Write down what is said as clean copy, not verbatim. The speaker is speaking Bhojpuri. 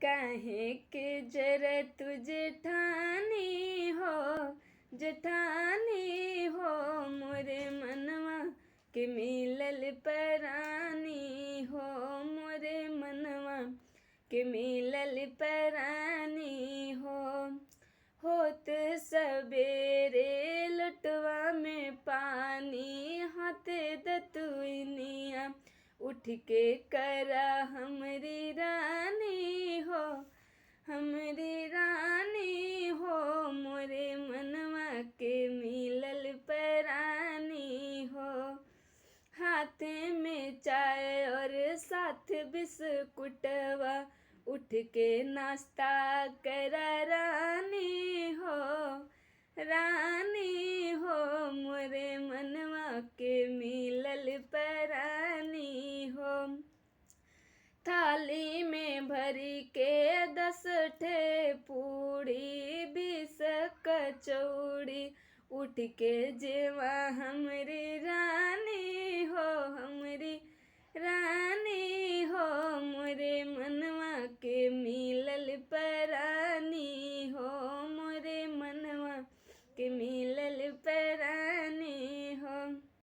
काहे के जरा तू जेठानी हो, जेठानी हो मोरे मनवा के मिलल परानी हो, मोरे मनवा के मिलल परानी हो। होत सबेरे लटवा में पानी हाथ दतुइनिया, उठ के करा हमरी रानी हो, हमरी रानी हो मोरे मनवा के मिलल परानी हो। हाथ में चाय और साथ बिस्कुटवा, उठ के नाश्ता करा रानी हो, रानी हो मोरे मनवा के मिलल परानी हो। थाली में भरी के 10 ठे पूड़ी 20 कचौड़ी, उठ के जेवा हमरी रानी हो, हमरी